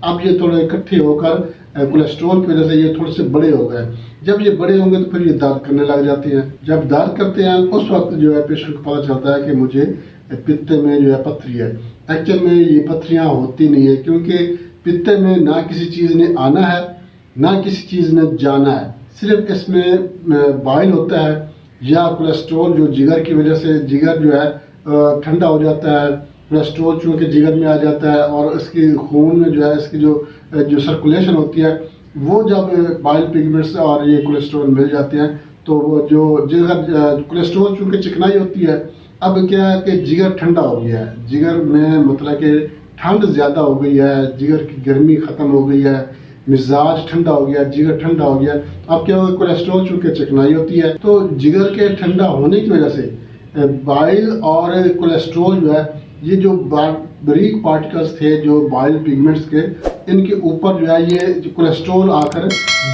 اب یہ تھوڑے اکٹھے ہو کر کولیسٹرول کی وجہ سے یہ تھوڑے سے بڑے ہو گئے. جب یہ بڑے ہوں گے تو پھر یہ درد کرنے لگ جاتے ہیں. جب درد کرتے ہیں اس وقت جو ہے پیشنٹ کو پتہ چلتا ہے کہ مجھے پتے میں جو ہے پتھری ہے. ایکچوئل میں یہ پتھریاں ہوتی نہیں ہے، کیونکہ پتے میں نہ کسی چیز نے آنا ہے نہ کسی چیز نے جانا ہے. صرف اس میں بائل ہوتا ہے یا کولیسٹرول جو جگر کی وجہ سے جگر جو ہے ٹھنڈا ہو جاتا ہے. کولیسٹرول چونکہ جگر میں آ جاتا ہے اور اس کی خون میں جو ہے اس کی جو سرکولیشن ہوتی ہے وہ جب بائل پگمنٹس اور یہ کولیسٹرول مل جاتے ہیں تو وہ جو جگر کولیسٹرول چونکہ چکنائی ہوتی ہے. اب کیا ہے کہ جگر ٹھنڈا ہو گیا ہے، جگر میں مطلب کہ ٹھنڈ زیادہ ہو گئی ہے، جگر کی گرمی ختم ہو گئی ہے، مزاج ٹھنڈا ہو گیا، جگر ٹھنڈا ہو گیا. اب کیا ہوگا کولیسٹرول چونکہ چکنائی ہوتی ہے تو جگر کے ٹھنڈا ہونے کی وجہ سے بائل اور کولیسٹرول جو ہے یہ جو باریک پارٹیکلز تھے جو بائل پگمنٹس کے ان کے اوپر جو ہے یہ کولیسٹرول آ کر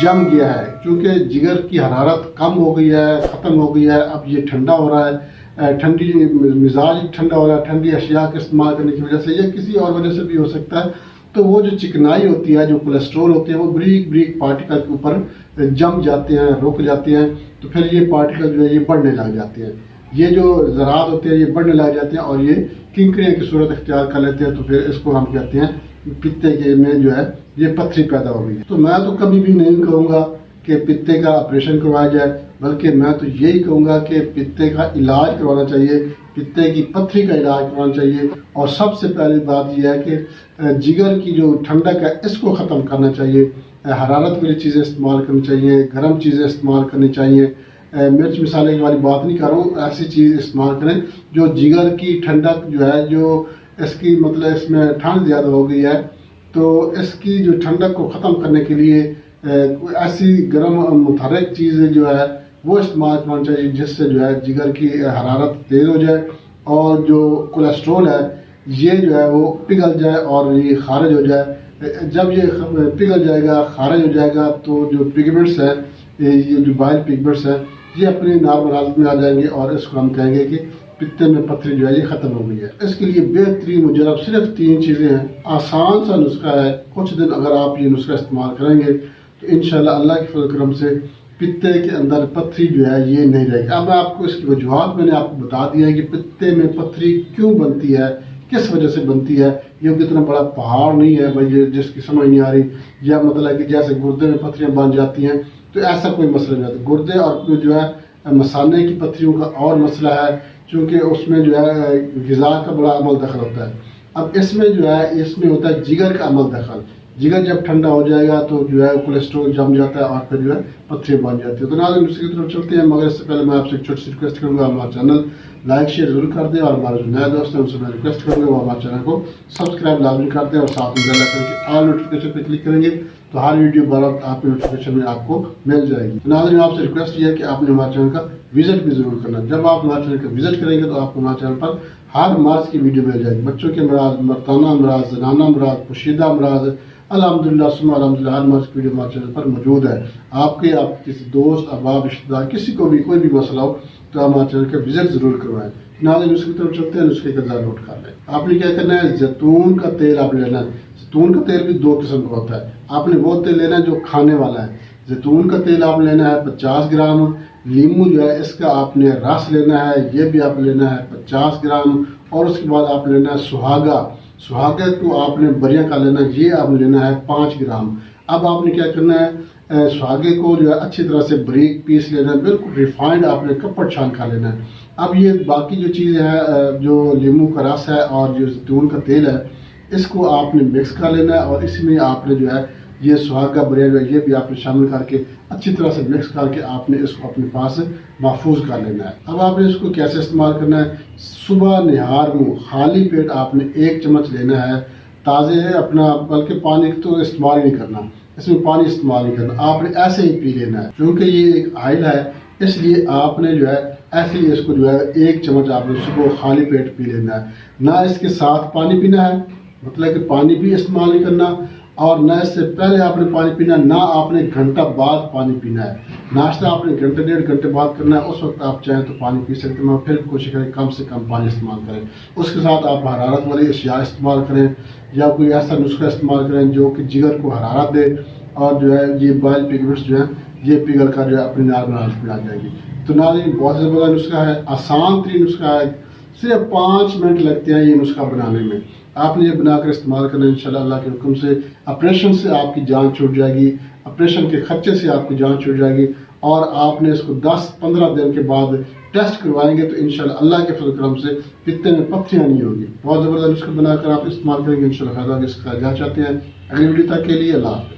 جم گیا ہے. کیونکہ جگر کی حرارت کم ہو گئی ہے، ختم ہو گئی ہے، اب یہ ٹھنڈا ہو رہا ہے، ٹھنڈی مزاج ٹھنڈا ہو رہا ہے ٹھنڈی اشیاء کا استعمال کرنے کی وجہ سے یا کسی اور وجہ سے بھی ہو سکتا ہے. تو وہ جو چکنائی ہوتی ہے جو کولیسٹرول ہوتے ہیں وہ بریک پارٹیکل کے اوپر جم جاتے ہیں، رک جاتے ہیں. تو پھر یہ پارٹیکل جو ہے یہ بڑھنے لگ جاتے ہیں، یہ جو ذرات ہوتے ہیں یہ بڑھنے لگ جاتے ہیں اور یہ کنکریاں کی صورت اختیار کر لیتے ہیں. تو پھر اس کو ہم کہتے ہیں پتے کے میں جو ہے یہ پتھری پیدا ہو گئی ہے. تو میں تو کبھی بھی نہیں کہوں گا کہ پتے کا آپریشن کروایا جائے، بلکہ میں تو یہی کہوں گا کہ پتے کا علاج کروانا چاہیے، پتے کی پتھری کا علاج کروانا چاہیے. اور سب سے پہلی بات یہ ہے کہ جگر کی جو ٹھنڈک ہے اس کو ختم کرنا چاہیے. حرارت والی چیزیں استعمال کرنی چاہیے، گرم چیزیں استعمال کرنی چاہیے. مرچ مسالے والی بات نہیں کر رہا ہوں، ایسی چیز استعمال کریں جو جگر کی ٹھنڈک جو ہے جو اس کی مطلب اس میں ٹھنڈ زیادہ ہو گئی ہے تو اس کی جو ٹھنڈک کو ختم کرنے کے لیے ایسی گرم متحرک چیز جو ہے وہ استعمال کرنا چاہیے جس سے جو ہے جگر کی حرارت تیز ہو جائے اور جو کولیسٹرول ہے یہ جو ہے وہ پگھل جائے اور یہ خارج ہو جائے. جب یہ پگھل جائے گا، خارج ہو جائے گا تو جو پگمنٹس ہیں یہ جو بائل پگمنٹس ہیں یہ اپنی نارمل حالت میں آ جائیں گے اور اس کو ہم کہیں گے کہ پتے میں پتھری جو ہے یہ ختم ہو گئی ہے. اس کے لیے بہترین مجرب صرف 3 چیزیں ہیں. آسان سا نسخہ ہے، کچھ دن اگر آپ یہ نسخہ استعمال کریں گے تو انشاءاللہ اللہ کے فضل و کرم سے پتے کے اندر پتھری جو ہے یہ نہیں رہے گی. اب میں آپ کو اس کی وجوہات میں نے آپ کو بتا دیا ہے کہ پتے میں پتھری کیوں بنتی ہے، کس وجہ سے بنتی ہے. یہ اتنا بڑا پہاڑ نہیں ہے بھائی جس کی سمجھ نہیں آ رہی، یا مطلب کہ جیسے گردے میں پتھریاں بن جاتی ہیں تو ایسا کوئی مسئلہ نہیں ہوتا. گردے اور جو ہے مثانے کی پتھریوں کا اور مسئلہ ہے چونکہ اس میں جو ہے غذا کا بڑا عمل دخل ہوتا ہے. اب اس میں جو ہے اس میں ہوتا ہے جگر کا عمل دخل. جگر جب ٹھنڈا ہو جائے گا تو جو ہے کولیسٹرول جم جاتا ہے اور پھر جو ہے پتھری بن جاتی ہے. تو ناظرین دوسری کی طرف چلتے ہیں، مگر اس سے پہلے میں آپ سے ایک چھوٹی سی ریکویسٹ کروں گا، ہمارا چینل لائک شیئر ضرور کر دیں اور ہمارے جو نئے دوست ہیں ان سے میں ریکویسٹ کروں گا وہ ہمارے چینل کو سبسکرائب لازمی کر دیں اور ساتھ میں بیل آئکن کے آل نوٹیفیکیشن پہ کلک کریں گے تو ہر ویڈیو بار آپ کی نوٹیفیکیشن میں آپ کو مل جائے گی. ناظرین آپ سے ریکویسٹ یہ ہے کہ آپ نے ہمارے چینل کا وزٹ بھی ضرور کرنا. جب آپ ہمارے چینل کا وزٹ کریں گے تو آپ کو ہمارے چینل پر ہر مرض کی ویڈیو مل جائے گی. بچوں کے امراض، مردانہ امراض، زنانہ امراض، پوشیدہ امراض، الحمدللہ ثم الحمدللہ ہر مرض کی ویڈیو ہمارے چینل پر موجود ہے. آپ کے کسی دوست، احباب، رشتہ دار کسی کو بھی کوئی بھی مسئلہ ہو تو ہمارے چینل کا وزٹ ضرور کروائیں. ناظرین اس کی طرف چلتے ہیں، نسخے کا ذرا نوٹ کر لیں. آپ نے کیا کرنا ہے، زیتون کا تیل آپ لینا ہے. زیتون کا تیل بھی 2 قسم کا ہوتا ہے. آپ نے وہ تیل لینا ہے جو کھانے والا ہے. زیتون کا تیل آپ لینا ہے 50 گرام. لیمو جو ہے اس کا آپ نے رس لینا ہے، یہ بھی آپ لینا ہے 50 گرام. اور اس کے بعد آپ لینا ہے سہاگا کو آپ نے بریاں کا لینا ہے، یہ آپ لینا ہے 5 گرام. اب آپ نے کیا کرنا ہے، سہاگے کو جو ہے اچھی طرح سے بریک پیس لینا ہے، بالکل ریفائنڈ آپ نے کپڑ چھان کا لینا ہے. اب یہ باقی جو چیز ہے جو لیمو کا رس ہے اور جو زیتون کا تیل ہے اس کو آپ نے مکس کر لینا ہے اور اس میں آپ نے جو ہے یہ سہاگا بریا جو ہے یہ بھی آپ نے شامل کر کے اچھی طرح سے مکس کر کے آپ نے اس کو اپنے پاس محفوظ کر لینا ہے. اب آپ نے اس کو کیسے استعمال کرنا ہے، صبح نہار منہ خالی پیٹ آپ نے 1 چمچ لینا ہے. تازے ہے اپنا، بلکہ پانی تو استعمال نہیں کرنا، اس میں پانی استعمال نہیں کرنا، آپ نے ایسے ہی پی لینا ہے. کیونکہ یہ ایک آئل ہے اس لیے آپ نے جو ہے ایسے ہی اس کو جو ہے 1 چمچ آپ نے صبح خالی پیٹ پی لینا ہے. نہ اس کے ساتھ پانی پینا ہے، مطلب کہ پانی بھی استعمال نہیں کرنا اور نہ اس سے پہلے آپ نے پانی پینا ہے، نہ آپ نے گھنٹہ بعد پانی پینا ہے. ناشتہ آپ نے گھنٹے ڈیڑھ گھنٹے بعد کرنا ہے، اس وقت آپ چاہیں تو پانی پی سکتے ہیں، پھر کوشش کریں کم سے کم پانی استعمال کریں. اس کے ساتھ آپ حرارت والی اشیاء استعمال کریں یا کوئی ایسا نسخہ استعمال کریں جو کہ جگر کو حرارت دے، اور جو ہے یہ بائل پگمنٹس جو ہیں یہ پگھل کر جو ہے اپنی نارمل حالت میں آ جائے گی. تو ناظرین بہت زبردست نسخہ ہے، آسان ترین نسخہ ہے، صرف 5 منٹ لگتے ہیں یہ نسخہ بنانے میں. آپ نے یہ بنا کر استعمال کرنا انشاءاللہ اللہ کے حکم سے. آپریشن سے آپ کی جان چھوٹ جائے گی، آپریشن کے خرچے سے آپ کی جان چھوٹ جائے گی، اور آپ نے اس کو 10-15 دن کے بعد ٹیسٹ کروائیں گے تو انشاءاللہ اللہ کے فضل و کرم سے پتے میں پتھریاں نہیں ہوگی. بہت زبردست نسخہ بنا کر آپ استعمال کریں گے انشاءاللہ فائدہ ہوگا. اس کا کیا چاہتے ہیں. اگلی ویڈیو تک کے لیے اللہ حافظ.